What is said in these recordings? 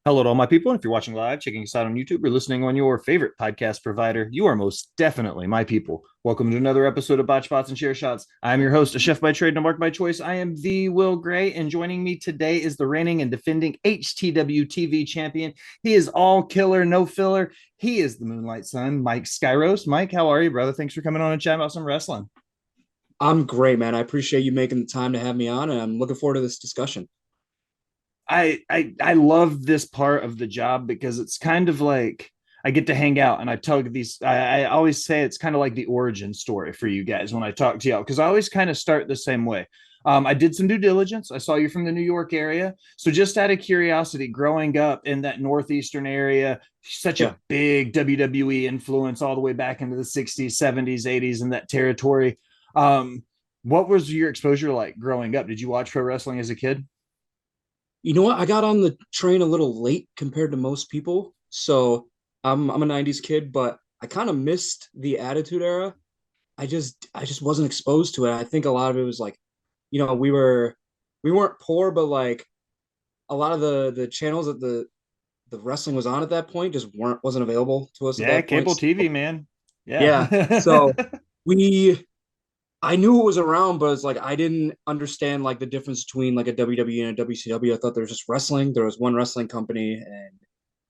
Hello to all my people. And if you're watching live, checking us out on YouTube, or listening on your favorite podcast provider, you are most definitely my people. Welcome to another episode of Botch Spots and Share Shots. I'm your host, a chef by trade and a mark by choice. I am the Will Gray, and joining me today is the reigning and defending HTW TV champion. He is all killer, no filler. He is the Moonlight Son, Mike Skyros. Mike, how are you, brother? Thanks for coming on and chat about some wrestling. I'm great, man. I appreciate you making the time to have me on, and I'm looking forward to this discussion. I love this part of the job because it's kind of like I get to hang out and I tug these. I always say it's kind of like the origin story for you guys when I talk to y'all because I always kind of start the same way. I did some due diligence. I saw you from the New York area. So, just out of curiosity, growing up in that Northeastern area, such Yeah. a big WWE influence all the way back into the 60s, 70s, 80s in that territory. Um, what was your exposure like growing up? Did you watch pro wrestling as a kid? You know what? I got on the train a little late compared to most people. So I'm a 90s kid, but I kind of missed the Attitude Era. I just wasn't exposed to it. I think a lot of it was like, we weren't poor, but like a lot of the channels that the wrestling was on at that point just wasn't available to us at Yeah, that point. cable So, TV, man. Yeah. yeah. So we I knew it was around, but it's like I didn't understand like the difference between like a WWE and a WCW. I thought there was just wrestling. There was one wrestling company, and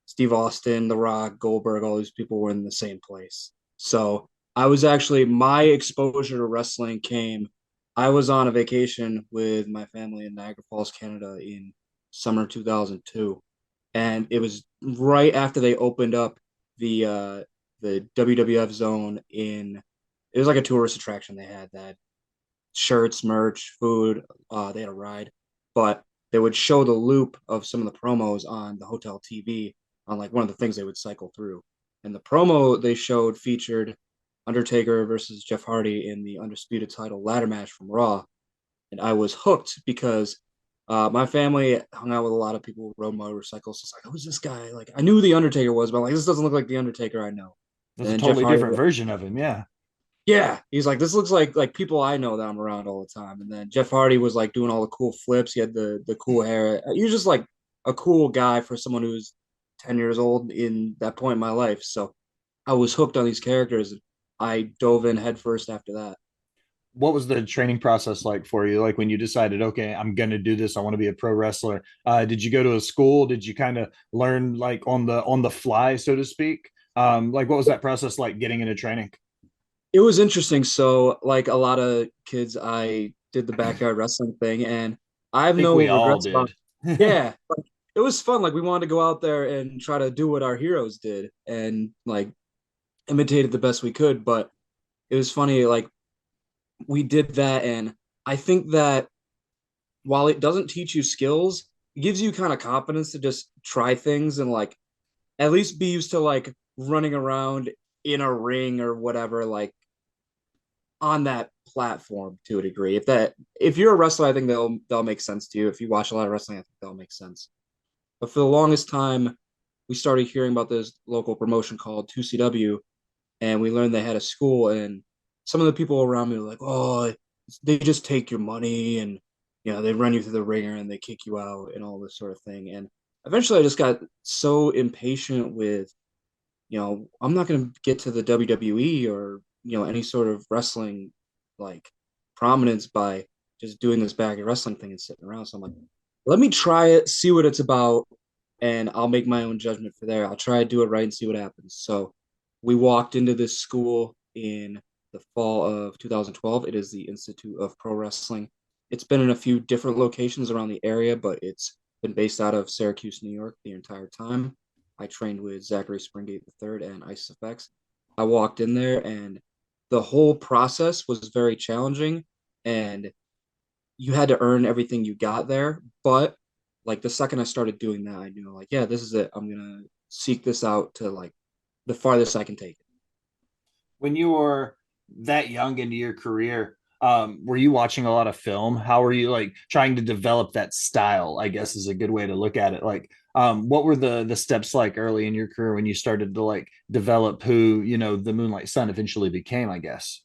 Steve Austin, The Rock, Goldberg, all these people were in the same place. So I was actually my exposure to wrestling came. I was on a vacation with my family in Niagara Falls, Canada, in summer 2002, and it was right after they opened up the WWF zone in. It was like a tourist attraction. They had that shirts, merch, food. They had a ride, but they would show the loop of some of the promos on the hotel TV on like one of the things they would cycle through. And the promo they showed featured Undertaker versus Jeff Hardy in the undisputed title ladder match from Raw, and I was hooked because my family hung out with a lot of people who rode motorcycles. It's like, who's this guy? Like, I knew the Undertaker was, but like, this doesn't look like the Undertaker I know. That's And a then Jeff totally Hardy, different version of him. Yeah. yeah, he's like, this looks like people I know that I'm around all the time. And then Jeff Hardy was like doing all the cool flips. He had the cool hair. He was just like a cool guy for someone who's 10 years old in that point in my life. So I was hooked on these characters. I dove in headfirst after that. What was the training process like for you? Like when you decided, okay, I'm going to do this. I want to be a pro wrestler. Did you go to a school? Did you kind of learn like on the fly, so to speak? Like what was that process like getting into training? It was interesting. So, like a lot of kids, I did the backyard wrestling thing, and I have Think no we all regrets about. did. Yeah, like, it was fun. Like we wanted to go out there and try to do what our heroes did, and like imitated the best we could. But it was funny. Like we did that, and I think that while it doesn't teach you skills, it gives you kind of confidence to just try things and like at least be used to like running around in a ring or whatever. Like on that platform to a degree. If you're a wrestler, I think they'll make sense to you. If you watch a lot of wrestling, I think they'll make sense. But for the longest time, we started hearing about this local promotion called 2CW, and we learned they had a school. And some of the people around me were like, "Oh, they just take your money, and they run you through the ringer and they kick you out and all this sort of thing." And eventually, I just got so impatient with I'm not going to get to the WWE or, any sort of wrestling like prominence by just doing this bag of wrestling thing and sitting around. So I'm like, let me try it, see what it's about, and I'll make my own judgment for there. I'll try to do it right and see what happens. So we walked into this school in the fall of 2012. It is the Institute of Pro Wrestling. It's been in a few different locations around the area, but it's been based out of Syracuse, New York the entire time. I trained with Zachary Springate III and Ice Effects. I walked in there and the whole process was very challenging and you had to earn everything you got there. But like the second I started doing that, I knew like, yeah, this is it. I'm gonna seek this out to like the farthest I can take it. When you were that young into your career, were you watching a lot of film? How were you like trying to develop that style? I guess is a good way to look at it. Like, what were the steps like early in your career when you started to like develop who the Moonlight Son eventually became? I guess.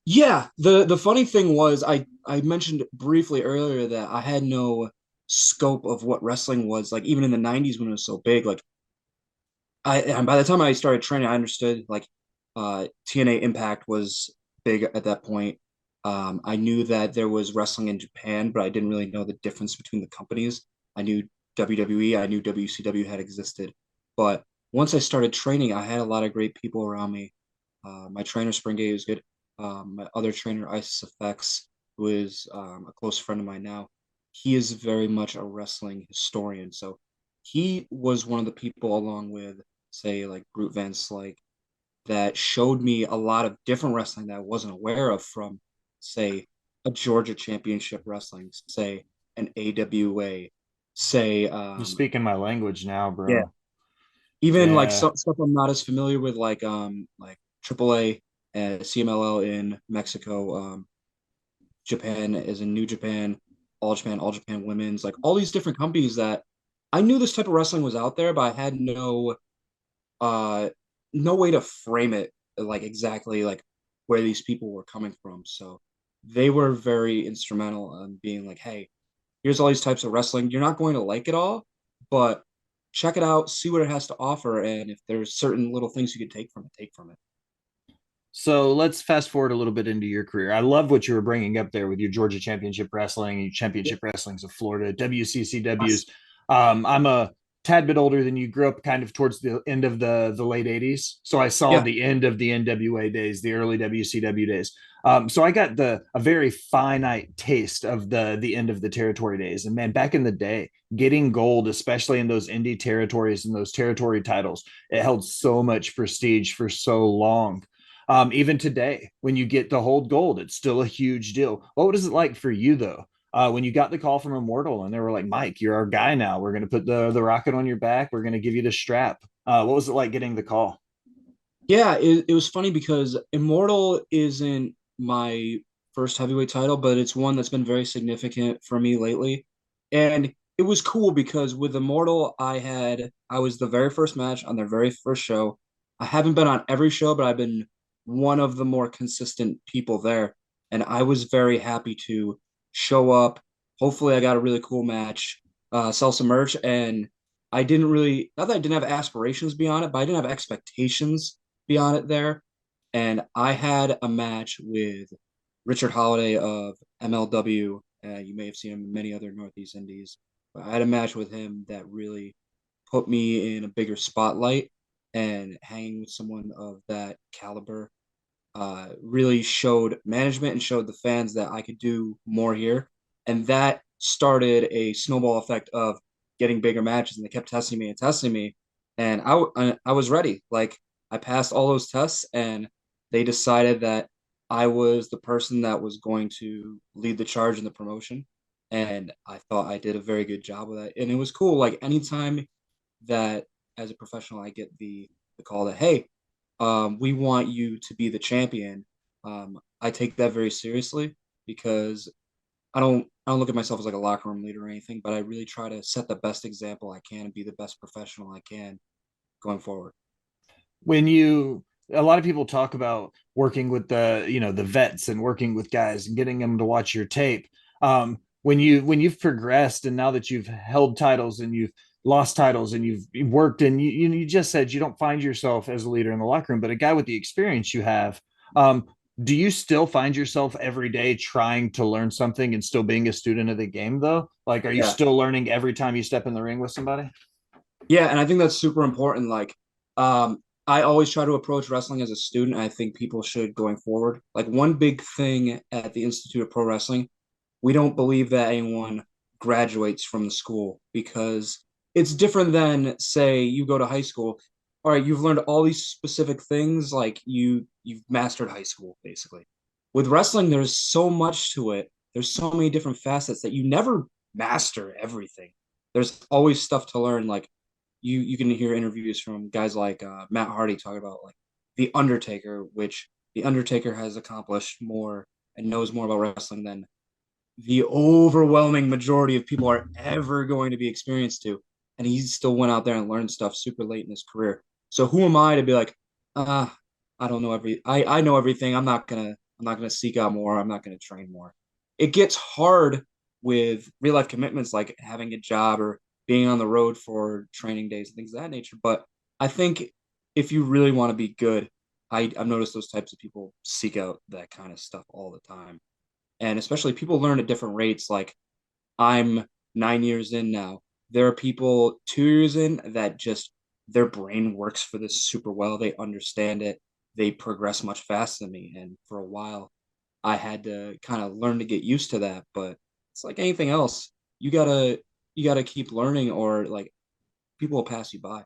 Yeah, the funny thing was I mentioned briefly earlier that I had no scope of what wrestling was. Like even in the 90s when it was so big, like and by the time I started training, I understood like TNA Impact was big at that point. I knew that there was wrestling in Japan, but I didn't really know the difference between the companies. I knew WWE, I knew WCW had existed, but once I started training, I had a lot of great people around me. My trainer Springate was good. My other trainer Isis Effects, who is a close friend of mine now, he is very much a wrestling historian. So he was one of the people, along with say like Brute Van Slyke, that showed me a lot of different wrestling that I wasn't aware of from, say, a Georgia Championship Wrestling, say an AWA, say, You're speaking my language now, yeah, bro. even like Yeah. stuff I'm not as familiar with, like AAA and CMLL in Mexico, Japan is in New Japan, All Japan Women's, like all these different companies that I knew this type of wrestling was out there, but I had uh no way to frame it like exactly like where these people were coming from. So they were very instrumental in being like, hey, here's all these types of wrestling. You're not going to like it all, but check it out, see what it has to offer, and if there's certain little things you could take from it, take from it. So let's fast forward a little bit into your career. I love what you were bringing up there with your Georgia Championship Wrestling, your Yeah. Championship Wrestlings of Florida, WCCWs. Yes. I'm a tad bit older than you. Grew up kind of towards the end of the late '80s, so I saw Yeah. the end of the NWA days, the early WCW days. So I got the a very finite taste of the end of the territory days. And man, back in the day, getting gold, especially in those indie territories and those territory titles, it held so much prestige for so long. Even today, when you get to hold gold, it's still a huge deal. What was it like for you though? When you got the call from Immortal and they were like, Mike, you're our guy now. We're going to put the rocket on your back. We're going to give you the strap. What was it like getting the call? Yeah, it was funny because Immortal isn't my first heavyweight title, but it's one that's been very significant for me lately. And it was cool because with Immortal, I was the very first match on their very first show. I haven't been on every show, but I've been one of the more consistent people there. And I was very happy to show up. Hopefully, I got a really cool match, sell some merch, and I didn't really, not that I didn't have aspirations beyond it, but I didn't have expectations beyond it there. And I had a match with Richard Holiday of MLW. You may have seen him in many other Northeast Indies. But I had a match with him that really put me in a bigger spotlight, and hanging with someone of that caliber really showed management and showed the fans that I could do more here. And that started a snowball effect of getting bigger matches, and they kept testing me and testing me. And I was ready. Like I passed all those tests, and they decided that I was the person that was going to lead the charge in the promotion. And I thought I did a very good job with that. And it was cool. Like anytime that as a professional I get the call that, hey, we want you to be the champion. I take that very seriously because I don't look at myself as like a locker room leader or anything, but I really try to set the best example I can and be the best professional I can going forward. When you A lot of people talk about working with the vets and working with guys and getting them to watch your tape. When you've progressed and now that you've held titles and you've lost titles and you've worked and you just said you don't find yourself as a leader in the locker room, but a guy with the experience you have, um, do you still find yourself every day trying to learn something and still being a student of the game though? Like, are you Yeah. still learning every time you step in the ring with somebody? Yeah, and I think that's super important. Like, I always try to approach wrestling as a student. I think people should going forward. Like one big thing at the Institute of Pro Wrestling, we don't believe that anyone graduates from the school because it's different than say you go to high school. All right, you've learned all these specific things, like you've mastered high school basically. With wrestling, there's so much to it. There's so many different facets that you never master everything. There's always stuff to learn. Like you can hear interviews from guys like Matt Hardy talk about like the Undertaker, which the Undertaker has accomplished more and knows more about wrestling than the overwhelming majority of people are ever going to be experienced to. And he still went out there and learned stuff super late in his career. So who am I to be like, I don't know I know everything. I'm not gonna seek out more. I'm not gonna train more. It gets hard with real life commitments like having a job or being on the road for training days and things of that nature. But I think if you really want to be good, I've noticed those types of people seek out that kind of stuff all the time. And especially people learn at different rates. Like I'm 9 years in now. There are people 2 years in that just their brain works for this super well. They understand it. They progress much faster than me. And for a while, I had to kind of learn to get used to that. But it's like anything else. You gotta keep learning, or like people will pass you by.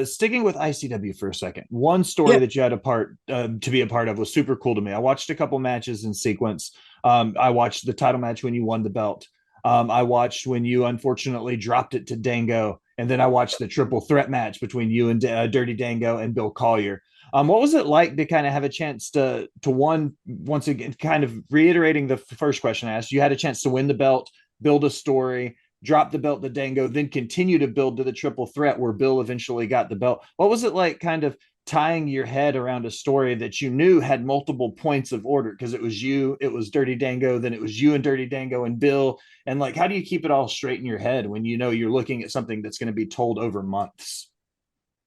Sticking with ICW for a second, one story Yeah, that you had a part to be a part of was super cool to me. I watched a couple matches in sequence. I watched the title match when you won the belt. I watched when you unfortunately dropped it to Dango, and then I watched the triple threat match between you and Dirty Dango and Bill Collier. What was it like to kind of have a chance to one once again, kind of reiterating the first question I asked? You had a chance to win the belt, build a story, drop the belt to Dango, then continue to build to the triple threat where Bill eventually got the belt. What was it like kind of tying your head around a story that you knew had multiple points of order? Because it was you, it was Dirty Dango, then it was you and Dirty Dango and Bill. And like, how do you keep it all straight in your head when you know you're looking at something that's going to be told over months?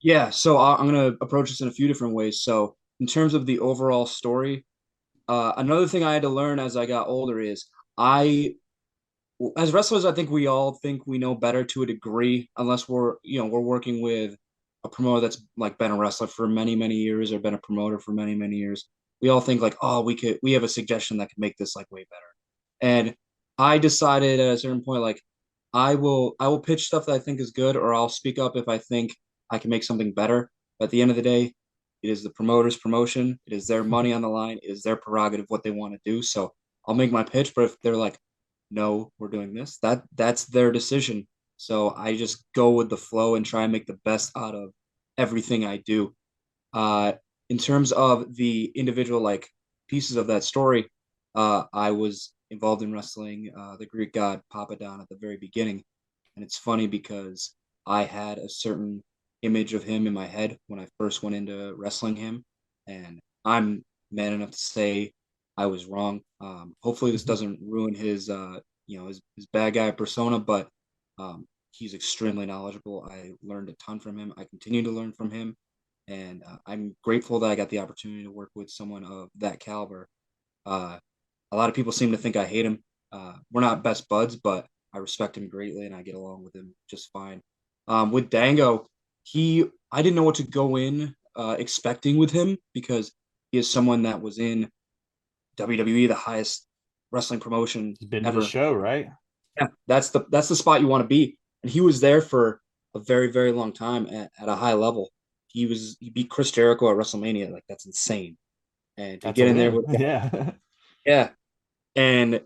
yeah. So I'm gonna approach this in a few different ways. So in terms of the overall story, another thing I had to learn as I got older is I as wrestlers, I think we all think we know better to a degree, unless we're working with a promoter that's like been a wrestler for many, many years or been a promoter for many, many years. We all think like, oh, we have a suggestion that could make this like way better. And I decided at a certain point, like, I will pitch stuff that I think is good, or I'll speak up if I think I can make something better. But at the end of the day, it is the promoter's promotion. It is their money on the line. It is their prerogative what they want to do. So I'll make my pitch. But if they're like, no, we're doing this. That's their decision. So I just go with the flow and try and make the best out of everything I do. Uh, in terms of the individual like pieces of that story, I was involved in wrestling the Greek god Papadon at the very beginning, and it's funny because I had a certain image of him in my head when I first went into wrestling him, and I'm man enough to say I was wrong. Hopefully, this doesn't ruin his bad guy persona, but he's extremely knowledgeable. I learned a ton from him. I continue to learn from him, and I'm grateful that I got the opportunity to work with someone of that caliber. Uh, a lot of people seem to think I hate him. We're not best buds, but I respect him greatly, and I get along with him just fine. With Dango, I didn't know what to go in expecting with him because he is someone that was in WWE, the highest wrestling promotion It's been to the ever. show, right? Yeah, that's the spot you want to be. And he was there for a very, very long time at a high level. He beat Chris Jericho at WrestleMania. Like that's insane. And to That's a get in there win. with Yeah. yeah. And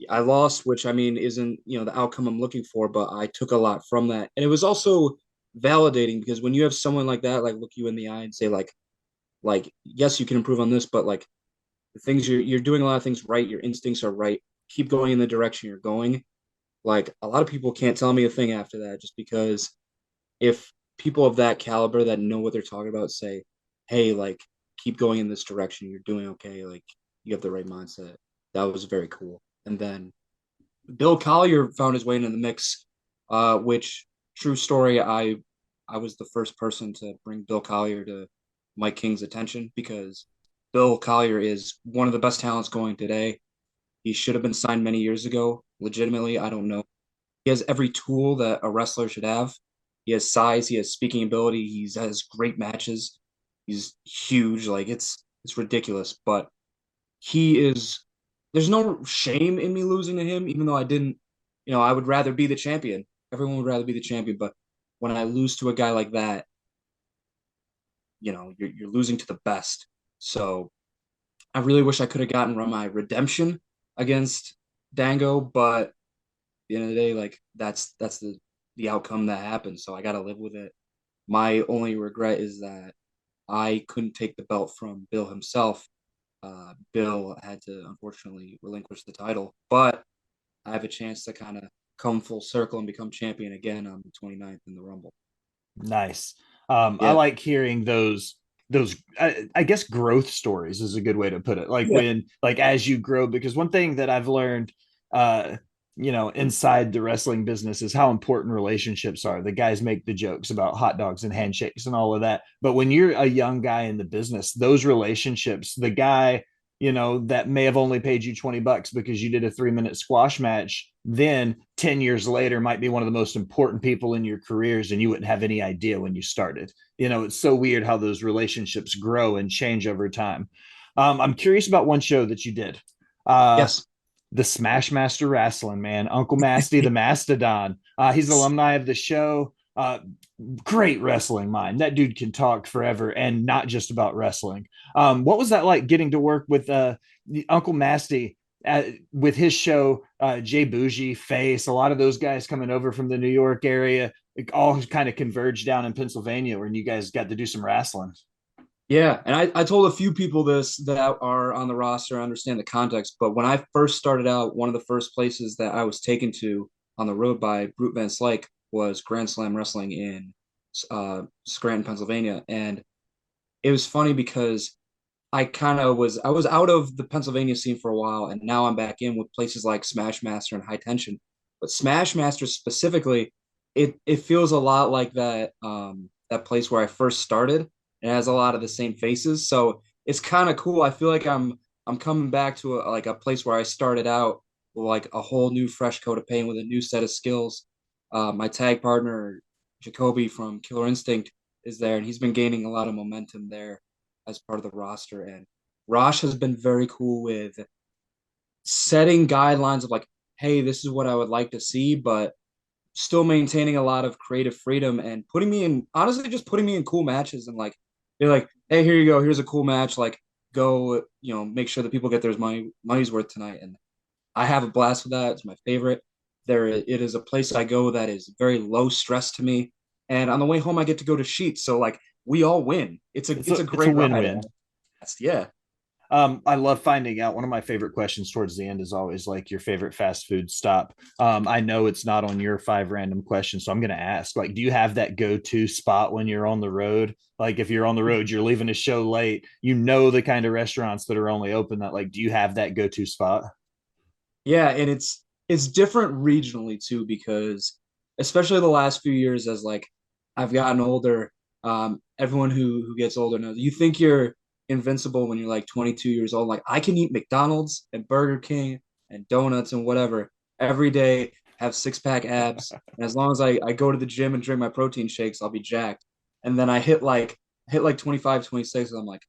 I lost, which I mean isn't, the outcome I'm looking for, but I took a lot from that. And it was also validating because when you have someone like that, like look you in the eye and say like, yes, you can improve on this, but like the things you're doing a lot of things right, your instincts are right. Keep going in the direction you're going. Like a lot of people can't tell me a thing after that just because if people of that caliber that know what they're talking about say, "Hey, like keep going in this direction. You're doing okay. Like you have the right mindset." That was very cool. And then Bill Collier found his way into the mix, which true story. I was the first person to bring Bill Collier to Mike King's attention because Bill Collier is one of the best talents going today. He should have been signed many years ago. Legitimately, I don't know. He has every tool that a wrestler should have. He has size. He has speaking ability. He has great matches. He's huge. Like it's ridiculous. But he is. There's no shame in me losing to him, even though I didn't. I would rather be the champion. Everyone would rather be the champion. But when I lose to a guy like that, you're losing to the best. So I really wish I could have gotten my redemption against Dango, but at the end of the day, like that's the outcome that happened. So I got to live with it. My only regret is that I couldn't take the belt from Bill himself. Bill had to unfortunately relinquish the title, but I have a chance to kind of come full circle and become champion again on the 29th in the Rumble. Nice. I Yeah. like hearing those I guess growth stories is a good way to put it. Like Yeah. when like as you grow, because one thing that I've learned uh, inside the wrestling business is how important relationships are. The guys make the jokes about hot dogs and handshakes and all of that. But when you're a young guy in the business, those relationships, the guy, that may have only paid you $20 because you did a 3-minute squash match, then 10 years later might be one of the most important people in your careers, and you wouldn't have any idea when you started. It's so weird how those relationships grow and change over time. I'm curious about one show that you did. Uh, Yes. the Smash Master Rasslin, man. Uncle Masty, the Mastodon. He's an alumni of the show. Great wrestling mind. That dude can talk forever and not just about wrestling. What was that like getting to work with Uncle Masty with his show, Jay Bougie, Face, a lot of those guys coming over from the New York area, all kind of converged down in Pennsylvania where you guys got to do some wrestling. Yeah, and I told a few people this that are on the roster, understand the context. But when I first started out, one of the first places that I was taken to on the road by Brute Van Slyke was Grand Slam Wrestling in Scranton, Pennsylvania. And it was funny because I was out of the Pennsylvania scene for a while, and now I'm back in with places like Smash Master and High Tension. But Smash Master specifically, it feels a lot like that place where I first started. It has a lot of the same faces, so it's kind of cool. I feel like I'm coming back to a place where I started out with like a whole new fresh coat of paint with a new set of skills. My tag partner Jacoby from Killer Instinct is there, and he's been gaining a lot of momentum there as part of the roster. And Rosh has been very cool with setting guidelines of like, hey, this is what I would like to see, but still maintaining a lot of creative freedom and putting me in, honestly, just putting me in cool matches. And like, they're like, hey, here you go. Here's a cool match. Like, go, make sure that people get their money's worth tonight. And I have a blast with that. It's my favorite. It is a place I go that is very low stress to me. And on the way home, I get to go to Sheets. So like, we all win. It's a It's a great ride. win-win. Yeah. I love finding out. One of my favorite questions towards the end is always like your favorite fast food stop. I know it's not on your 5 random questions, so I'm going to ask, like, do you have that go-to spot when you're on the road? Like, if you're on the road, you're leaving a show late, the kind of restaurants that are only open that, like, do you have that go-to spot? Yeah, and it's different regionally too, because especially the last few years as like I've gotten older, everyone who gets older knows you think you're invincible when you're like 22 years old. Like I can eat McDonald's and Burger King and donuts and whatever every day, have 6-pack abs, and as long as I go to the gym and drink my protein shakes, I'll be jacked. And then I hit like 25, 26, and I'm like,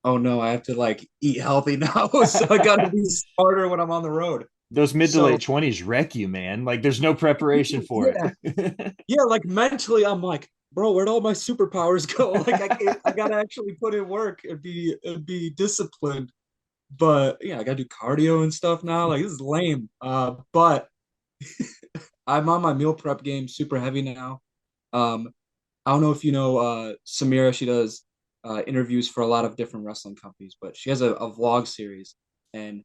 oh no, I have to like eat healthy now. So I gotta be smarter when I'm on the road. Those mid to So late 20s wreck you, man. Like, there's no preparation for yeah, it. yeah, like mentally, I'm like, bro, where'd all my superpowers go? Like I gotta actually put in work and be disciplined. But yeah, I gotta do cardio and stuff now. Like this is lame. But I'm on my meal prep game super heavy now. Um, I don't know if you know Samira, she does interviews for a lot of different wrestling companies, but she has a vlog series, and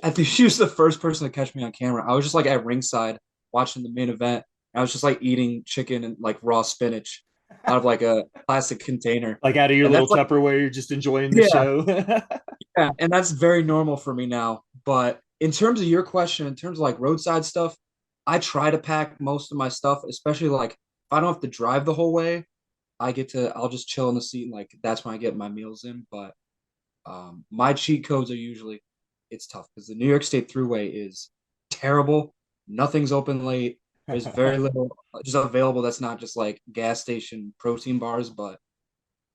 I think she was the first person to catch me on camera. I was just like at ringside watching the main event. I was just like eating chicken and like raw spinach out of like a plastic container. Like, out of your And little that's like, Tupperware, you're just enjoying the yeah, show. yeah. And that's very normal for me now. But in terms of your question, in terms of like roadside stuff, I try to pack most of my stuff, especially like if I don't have to drive the whole way, I'll just chill in the seat and like that's when I get my meals in. But my cheat codes are usually it's tough because the New York State Thruway is terrible. Nothing's open late. There's very little just available that's not just like gas station protein bars, but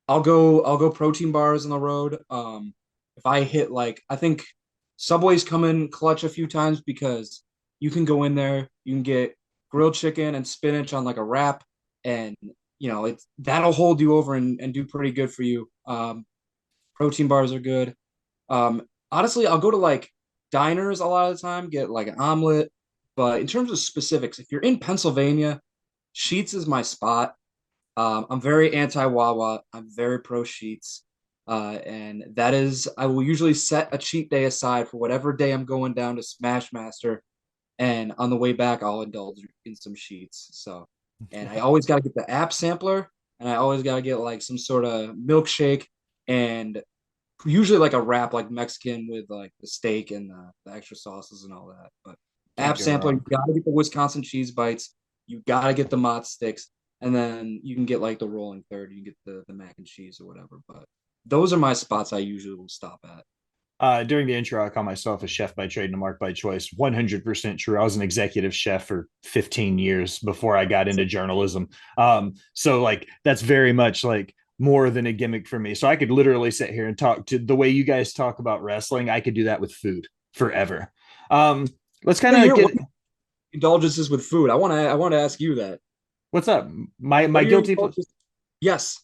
I'll go protein bars on the road. If I hit like I think Subway's come in clutch a few times because you can go in there, you can get grilled chicken and spinach on like a wrap, and it's that'll hold you over and do pretty good for you. Protein bars are good. Honestly, I'll go to like diners a lot of the time, get like an omelet. But in terms of specifics, if you're in Pennsylvania, Sheets is my spot. I'm very anti Wawa. I'm very pro Sheets. And that is, I will usually set a cheat day aside for whatever day I'm going down to Smash Master. And on the way back, I'll indulge in some Sheets. So, and I always got to get the app sampler, and I always got to get like some sort of milkshake and usually like a wrap like Mexican with like the steak and the extra sauces and all that. But Can't App go sampler, you wrong. gotta get the Wisconsin cheese bites, you gotta get the mott sticks, and then you can get like the rolling third, you can get the mac and cheese or whatever. But those are my spots I usually will stop at. During the intro, I call myself a chef by trade and a mark by choice. 100% true. I was an executive chef for 15 years before I got into journalism. So like that's very much like more than a gimmick for me. So I could literally sit here and talk to the way you guys talk about wrestling. I could do that with food forever. Um, let's kind What are of your get indulgences with food? I want to ask you that. what's up. My What my are your guilty. indulgences? Yes.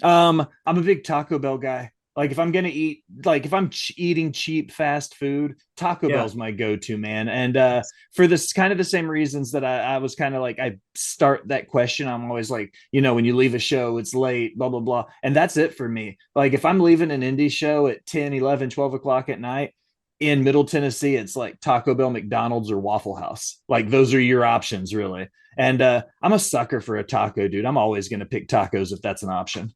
I'm a big Taco Bell guy. Like if I'm gonna eat, like if I'm eating cheap fast food, Taco Yeah. Bell's my go-to, man. And for this kind of the same reasons that I was kind of like I start that question, I'm always like, when you leave a show, it's late, blah blah blah, and that's it for me. Like if I'm leaving an indie show at 10, 11, 12 o'clock at night in Middle Tennessee, it's like Taco Bell, McDonald's, or Waffle House. Like those are your options, really. And I'm a sucker for a taco, dude. I'm always gonna pick tacos if that's an option.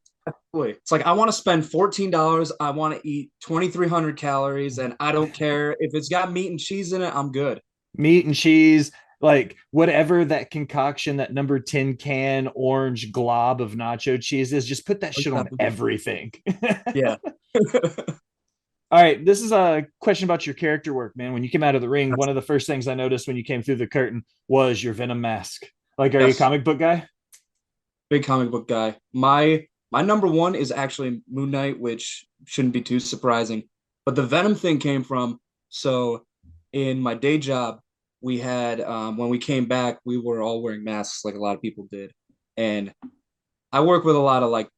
It's like I want to spend $14. I want to eat 2,300 calories, and I don't care if it's got meat and cheese in it. I'm good. Meat and cheese, like whatever that concoction, that number 10 can orange glob of nacho cheese is, just put that shit on everything. Yeah. All right, this is a question about your character work, man. When you came out of the ring, one of the first things I noticed when you came through the curtain was your Venom mask. Like, are you a Yes. comic book guy? Big comic book guy. My number one is actually Moon Knight, which shouldn't be too surprising. But the Venom thing came from, so in my day job, we had when we came back, we were all wearing masks like a lot of people did. And I work with a lot of like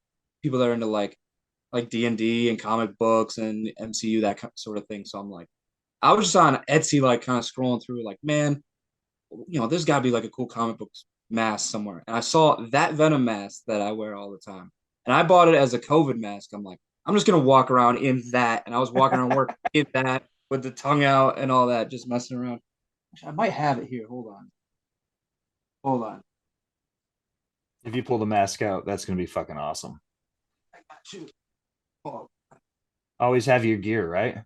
people that are into like D&D and comic books and MCU, that sort of thing. So I'm like, I was just on Etsy, like kind of scrolling through, like, man, there's got to be like a cool comic book mask somewhere. And I saw that Venom mask that I wear all the time. And I bought it as a COVID mask. I'm like, I'm just going to walk around in that. And I was walking around work in that with the tongue out and all that, just messing around. Actually, I might have it here. Hold on. Hold on. If you pull the mask out, that's gonna be fucking awesome. I got you. Oh. Always have your gear, right?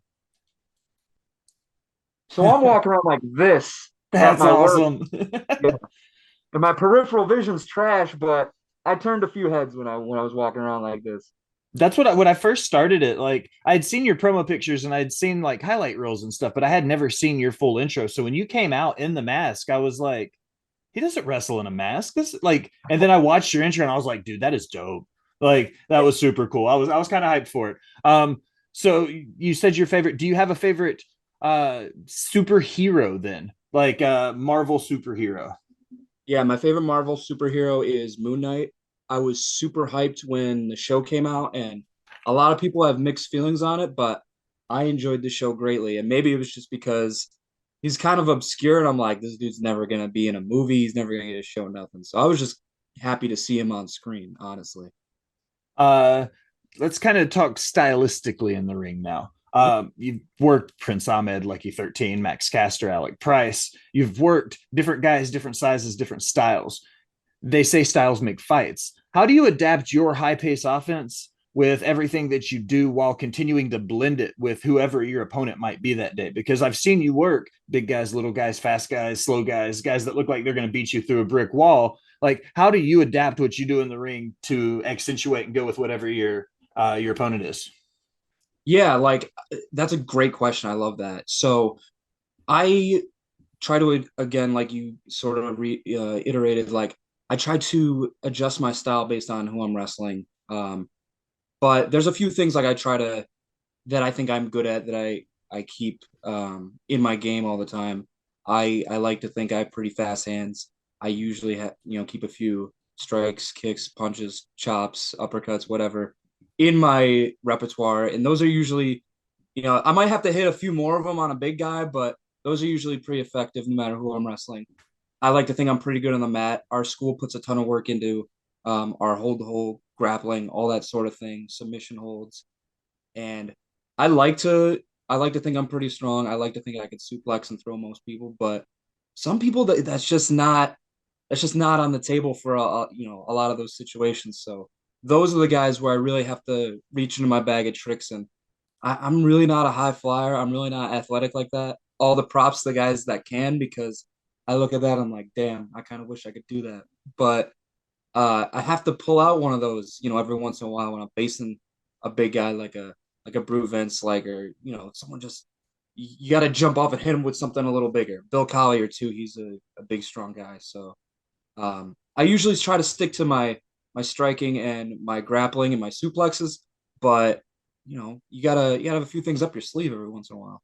So I'm walking around like this at That's my work. awesome. Yeah. And my peripheral vision's trash, but I turned a few heads when I was walking around like this. That's what when I first started it, like I'd seen your promo pictures and I'd seen like highlight reels and stuff, but I had never seen your full intro. So when you came out in the mask, I was like, he doesn't wrestle in a mask. This like, and then I watched your intro and I was like, dude, that is dope. Like that was super cool. I was kind of hyped for it. So you said your favorite. Do you have a favorite superhero then? Like Marvel superhero? Yeah, my favorite Marvel superhero is Moon Knight. I was super hyped when the show came out, and a lot of people have mixed feelings on it, but I enjoyed the show greatly. And maybe it was just because he's kind of obscure, and I'm like, this dude's never gonna be in a movie. He's never gonna get a show, nothing. So I was just happy to see him on screen, honestly. Uh, let's kind of talk stylistically in the ring now. You've worked Prince Ahmed, Lucky 13, Max Caster, Alec Price. You've worked different guys, different sizes, different styles. They say styles make fights. How do you adapt your high pace offense with everything that you do while continuing to blend it with whoever your opponent might be that day? Because I've seen you work big guys, little guys, fast guys, slow guys, guys that look like they're going to beat you through a brick wall. Like, how do you adapt what you do in the ring to accentuate and go with whatever your opponent is? Yeah, like that's a great question. I love that. So I try to again, like you sort of iterated, like I try to adjust my style based on who I'm wrestling. But there's a few things like I try to that I think I'm good at that I keep in my game all the time. I like to think I have pretty fast hands. I usually have keep a few strikes, kicks, punches, chops, uppercuts, whatever in my repertoire, and those are usually I might have to hit a few more of them on a big guy, but those are usually pretty effective no matter who I'm wrestling. I like to think I'm pretty good on the mat. Our school puts a ton of work into our hold to hold, grappling, all that sort of thing, submission holds. And I like to I like to think I'm pretty strong. I like to think I could suplex and throw most people, but some people that's just not on the table for a lot of those situations. So those are the guys where I really have to reach into my bag of tricks, and I'm really not a high flyer. I'm really not athletic like that. all the props to the guys that can, because I look at that, I'm like, damn, I kind of wish I could do that. But I have to pull out one of those, every once in a while when I'm facing a big guy like a Brute Vince, like, or someone just you got to jump off and hit him with something a little bigger. Bill Collier too, he's a big strong guy. So I usually try to stick to my striking and my grappling and my suplexes, but you gotta have a few things up your sleeve every once in a while.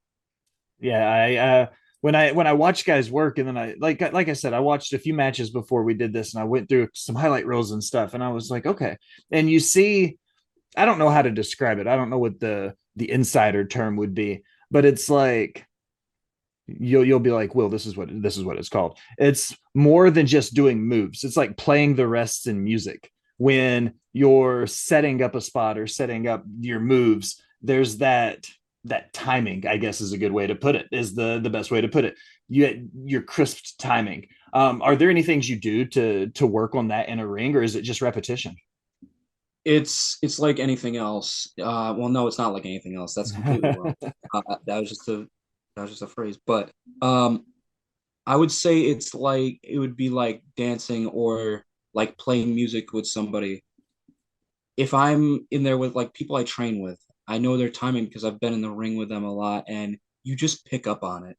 Yeah, when I watch guys work, and then I said, I watched a few matches before we did this, and I went through some highlight reels and stuff, and I was like, okay. And you see, I don't know how to describe it. I don't know what the insider term would be, but it's like you'll be like, Will, this is what it's called. It's more than just doing moves. It's like playing the rests in music. When you're setting up a spot or setting up your moves, there's that timing, I guess is a good way to put it, is the best way to put it. Your crisp timing. Are there any things you do to work on that in a ring, or is it just repetition? It's like anything else. Well, no, it's not like anything else. That's completely wrong. That was just a phrase. But I would say it would be like dancing or like playing music with somebody. If I'm in there with like people I train with, I know their timing because I've been in the ring with them a lot, and you just pick up on it.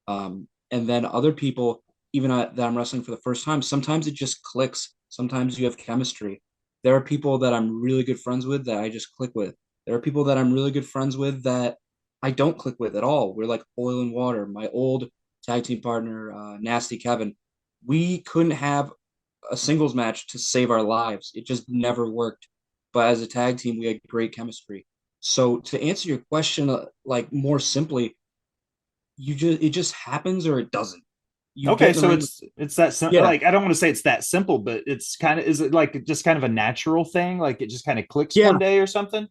And then other people, even that I'm wrestling for the first time, sometimes it just clicks. Sometimes you have chemistry. There are people that I'm really good friends with that I just click with. There are people that I'm really good friends with that I don't click with at all. We're like oil and water. My old tag team partner, Nasty Kevin, we couldn't have a singles match to save our lives. It just never worked. But as a tag team, we had great chemistry. So to answer your question, like more simply, it just happens or it doesn't. You get Okay, in the so ring. it's that Yeah, like, I don't want to say it's that simple, but it's kind of, is it like just kind of a natural thing? Like it just kind of clicks yeah, one day or something?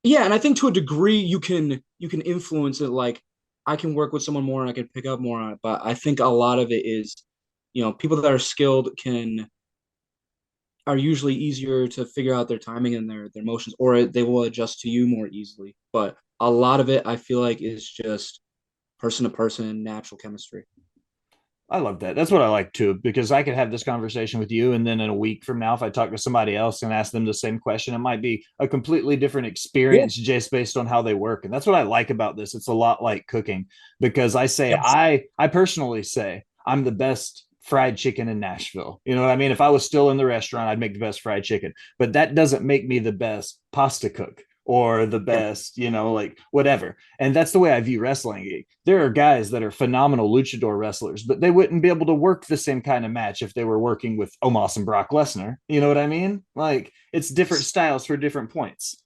yeah. And I think to a degree you can influence it. Like I can work with someone more and I can pick up more on it. But I think a lot of it is, people that are skilled are usually easier to figure out their timing and their motions, or they will adjust to you more easily. But a lot of it I feel like is just person to person natural chemistry. I love that. That's what I like too, because I could have this conversation with you, and then in a week from now, if I talk to somebody else and ask them the same question, it might be a completely different Yeah. experience just based on how they work. And that's what I like about this. It's a lot like cooking, because Yes. I personally say I'm the best fried chicken in Nashville. You know what I mean? If I was still in the restaurant, I'd make the best fried chicken, but that doesn't make me the best pasta cook or the Yeah. best, like whatever. And that's the way I view wrestling. There are guys that are phenomenal luchador wrestlers, but they wouldn't be able to work the same kind of match if they were working with Omos and Brock Lesnar. You know what I mean? Like it's different styles for different points.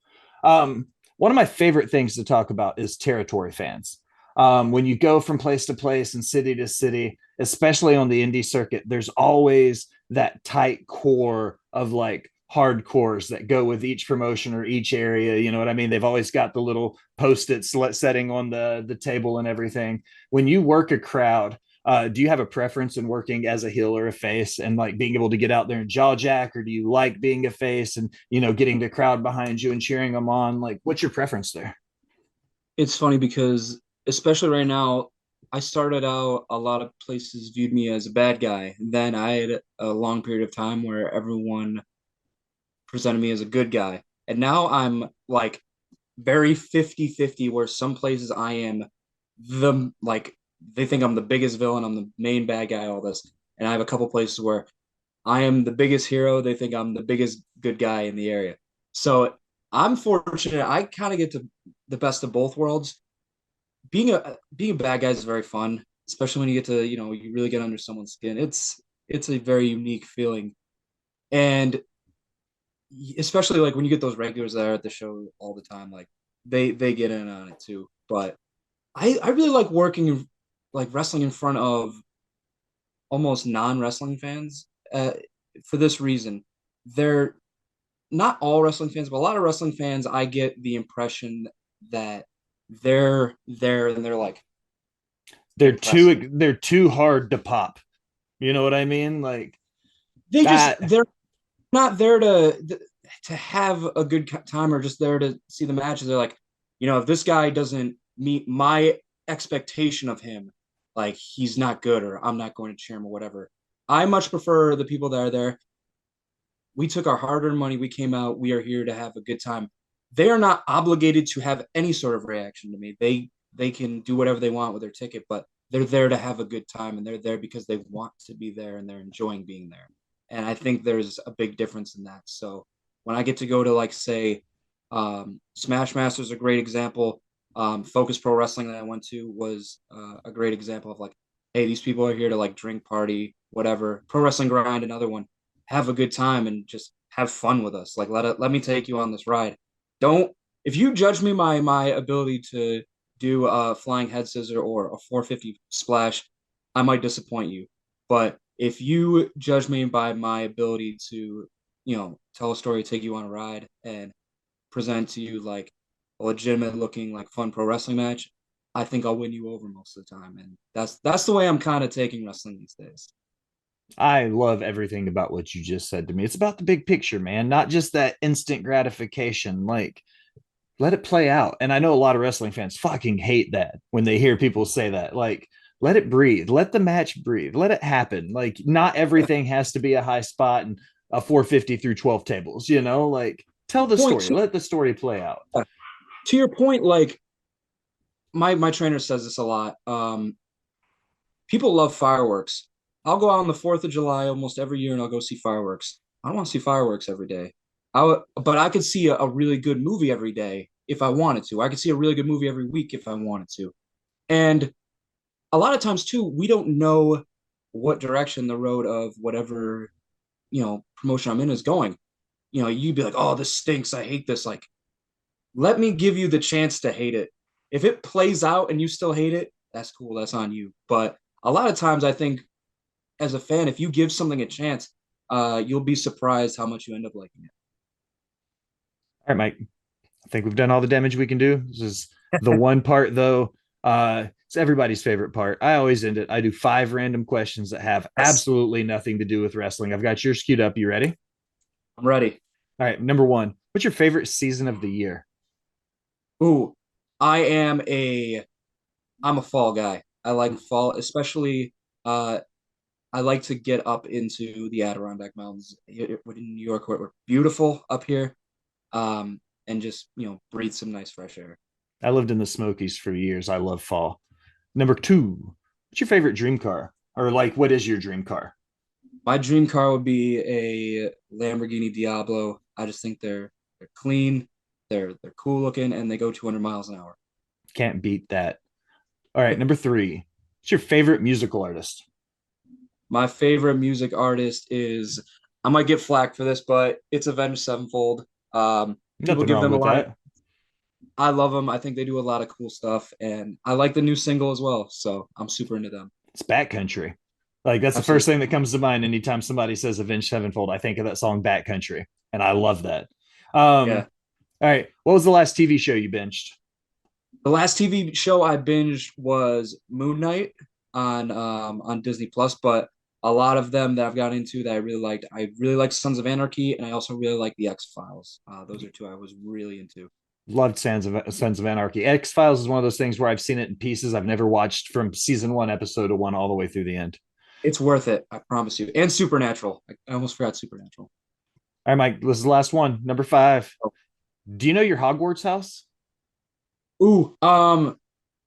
One of my favorite things to talk about is territory fans. When you go from place to place and city to city, especially on the indie circuit, there's always that tight core of like hardcores that go with each promotion or each area. You know what I mean? They've always got the little post-its setting on the table and everything. When you work a crowd, do you have a preference in working as a heel or a face, and like being able to get out there and jaw jack, or do you like being a face and getting the crowd behind you and cheering them on? Like, what's your preference there? It's funny because especially right now, I started out a lot of places viewed me as a bad guy. Then I had a long period of time where everyone presented me as a good guy. And now I'm like very 50-50, where some places I am they think I'm the biggest villain, I'm the main bad guy, all this. And I have a couple places where I am the biggest hero, they think I'm the biggest good guy in the area. So I'm fortunate. I kind of get to the best of both worlds. Being a bad guy is very fun, especially when you get to, you really get under someone's skin. It's a very unique feeling. And especially like when you get those regulars that are at the show all the time, like they get in on it too. But I really like working like wrestling in front of almost non-wrestling fans, for this reason. They're not all wrestling fans, but a lot of wrestling fans, I get the impression that they're there and they're like impressing. They're too hard to pop. You know what I mean? Like that. They're not there to have a good time or just there to see the matches. They're like, if this guy doesn't meet my expectation of him, like he's not good or I'm not going to cheer him or whatever. I much prefer the people that are there. We took our hard-earned money. We came out. We are here to have a good time. They are not obligated to have any sort of reaction to me. They can do whatever they want with their ticket, but they're there to have a good time, and they're there because they want to be there and they're enjoying being there. And I think there's a big difference in that. So when I get to go to like say Smash Master is a great example. Focus Pro Wrestling that I went to was a great example of like, hey, these people are here to like drink, party, whatever. Pro Wrestling Grind, another one, have a good time and just have fun with us. Like let me take you on this ride. Don't if you judge me my ability to do a flying head scissor or a 450 splash, I might disappoint you. But if you judge me by my ability to, tell a story, take you on a ride, and present to you like a legitimate looking like fun pro wrestling match, I think I'll win you over most of the time. And that's the way I'm kind of taking wrestling these days. I love everything about what you just said to me. It's about the big picture, man, not just that instant gratification. Like, let it play out. And I know a lot of wrestling fans fucking hate that when they hear people say that. Like, let it breathe. Let the match breathe. Let it happen. Like, not everything has to be a high spot and a 450 through 12 tables, Like, tell the Point story. two, Let the story play out. to your point, like my trainer says this a lot. People love fireworks. I'll go out on the 4th of July almost every year and I'll go see fireworks. I don't want to see fireworks every day. But I could see a really good movie every day if I wanted to. I could see a really good movie every week if I wanted to. And a lot of times too, we don't know what direction the road of whatever, promotion I'm in is going. You'd be like, oh, this stinks. I hate this. Like, let me give you the chance to hate it. If it plays out and you still hate it, that's cool. That's on you. But a lot of times I think as a fan, if you give something a chance, you'll be surprised how much you end up liking it. All right, Mike. I think we've done all the damage we can do. This is the one part, though. It's everybody's favorite part. I always end it. I do 5 random questions that have Yes. absolutely nothing to do with wrestling. I've got yours queued up. You ready? I'm ready. All right. Number 1. What's your favorite season of the year? Ooh, I am a I'm a fall guy. I like fall, especially I like to get up into the Adirondack Mountains in New York, where we're beautiful up here, and just breathe some nice fresh air. I lived in the Smokies for years. I love fall. Number 2. What's your favorite dream car? Or like, what is your dream car? My dream car would be a Lamborghini Diablo. I just think they're clean, they're cool looking, and they go 200 miles an hour. Can't beat that. All right. Number 3. What's your favorite musical artist? My favorite music artist is, I might get flack for this, but it's Avenged Sevenfold. People Nothing give wrong them a with lot of, that. I love them. I think they do a lot of cool stuff, and I like the new single as well. So I'm super into them. It's Backcountry. Like that's the first Absolutely. thing that comes to mind anytime somebody says Avenged Sevenfold. I think of that song Backcountry, and I love that. Yeah. All right, what was the last TV show you binged? The last TV show I binged was Moonlight on Disney Plus, but a lot of them that I've gotten into that I really liked Sons of Anarchy, and I also really like the X Files. Those are two I was really into. Loved Sons of Anarchy. X Files is one of those things where I've seen it in pieces. I've never watched from season 1, episode 1, all the way through the end. It's worth it, I promise you. And Supernatural. I almost forgot Supernatural. All right, Mike, this is the last one. Number 5. Do you know your Hogwarts house? Ooh,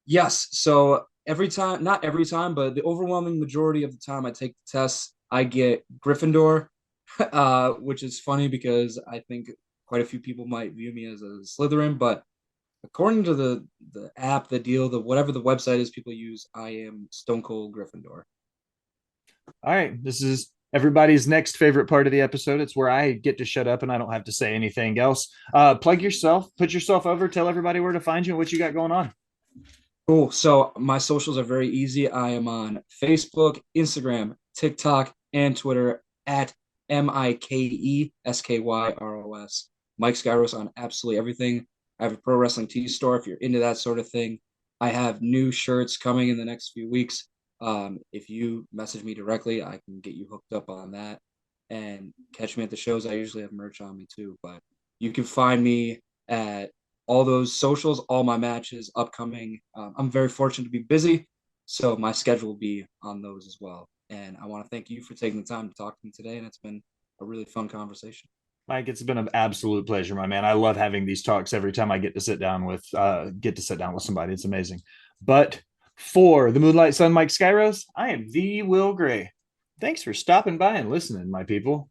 yes. So every time, not every time, but the overwhelming majority of the time I take the tests, I get Gryffindor, which is funny because I think quite a few people might view me as a Slytherin, but according to the app, the deal, the whatever the website is people use, I am Stone Cold Gryffindor. All right, this is everybody's next favorite part of the episode. It's where I get to shut up and I don't have to say anything else. Plug yourself, put yourself over, tell everybody where to find you and what you got going on. Cool. So my socials are very easy. I am on Facebook, Instagram, TikTok, and Twitter at MikeSkyros. Mike Skyros on absolutely everything. I have a pro wrestling tee store if you're into that sort of thing. I have new shirts coming in the next few weeks. If you message me directly, I can get you hooked up on that and catch me at the shows. I usually have merch on me too, but you can find me at all those socials, all my matches upcoming. I'm very fortunate to be busy, so my schedule will be on those as well. And I want to thank you for taking the time to talk to me today, and it's been a really fun conversation. Mike, it's been an absolute pleasure, my man. I love having these talks every time I get to sit down with somebody. It's amazing. But for the Moonlight Son, Mike Skyros, I am the Will Gray. Thanks for stopping by and listening, my people.